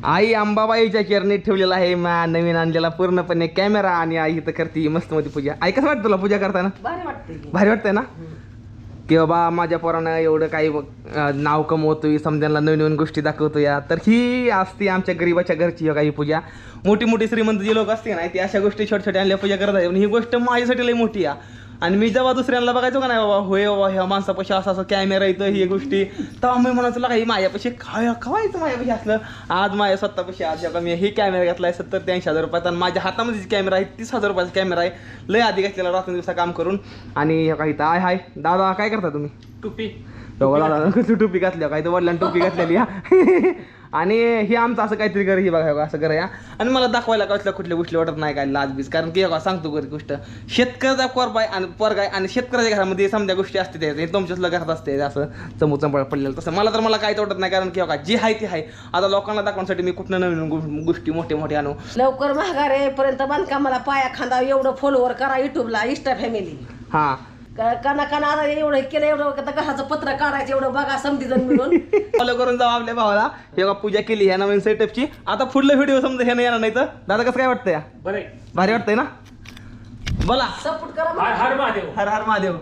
आई अंबाबाईच्या चरणी ठेवलेला आहे नवीन आणलेला पूर्णपणे कॅमेरा आणि आई इथं करते मस्त मध्ये पूजा. आई कसं वाटतं तुला पूजा करताना? भारी वाटतंय ना की बाबा माझ्या पोरानं एवढं काही नाव कमवतोय, समजायला नवीन नवीन गोष्टी दाखवतोय. तर ही असते आमच्या गरीबाच्या घरची काही पूजा. मोठी मोठी श्रीमंत जी लोक असते ना ती अशा गोष्टी छोट्या छोट्या आणल्या पूजा करत आहे. पण ही गोष्ट माझ्यासाठी लई मोठी आहे. आणि मी जेव्हा दुसऱ्यांना बघायचो का नाही बाबा होय बाबा ह्या माणसापाशी असं असं कॅमेरा येतं ही गोष्टी, तेव्हा मी म्हणायचो लागा ही माझ्यापाशी खवायचं माझ्यापाशी असलं. आज माझ्या स्वतःपाशी आज मी हे कॅमेरा घेतला आहे 70-80 हजार रुपयाचा आणि माझ्या हातामध्ये कॅमेरा आहे 30,000 रुपयाचा कॅमेरा आहे. लय आधी घेतलेला रात्रंदिवसा काम करून. आणि काही तर हाय दादा काय करता तुम्ही? टोपी टोपी घातल्या काही तर वडिलांनी टोपी घातलेली आणि हे आमचं असं काहीतरी घर ही बघा असं घर या. आणि मला दाखवायला कसल्या कुठल्या गोष्टी वाटत नाही काय लाजबीज, कारण की सांगतो गोष्ट शेतकऱ्याचा कोरबाय आणि पोरगाय आणि शेतकऱ्याच्या घरामध्ये समजा गोष्टी असते ते तुमच्याच घरात असते असं चमूचंपळ पडलेलं. तसं मला काहीच वाटत नाही, कारण की जी आहे ती आहे. आता लोकांना दाखवण्यासाठी मी कुठनं नवीन गोष्टी मोठे मोठे आणू. लवकर महागारेपर्यंत बांधकामाला पाया खांदा एवढं फॉलोवर करा युट्यूबला इंस्टा फॅमिली. हा काना आता एवढं केलं एवढं घराचं पत्र काढायचं एवढं बघा समधी मिळून फॉलो करून जाऊ आपल्या भावाला. हे पूजा केली ह्या नवीन सेटअपची. आता पुढलं व्हिडिओ समजा ह्यानं येणार नाही तर दादा कसं काय वाटतंय? बरं भारी वाटतंय ना? बोला सपोर्ट करा. हर हर महादेव. हर हर महादेव.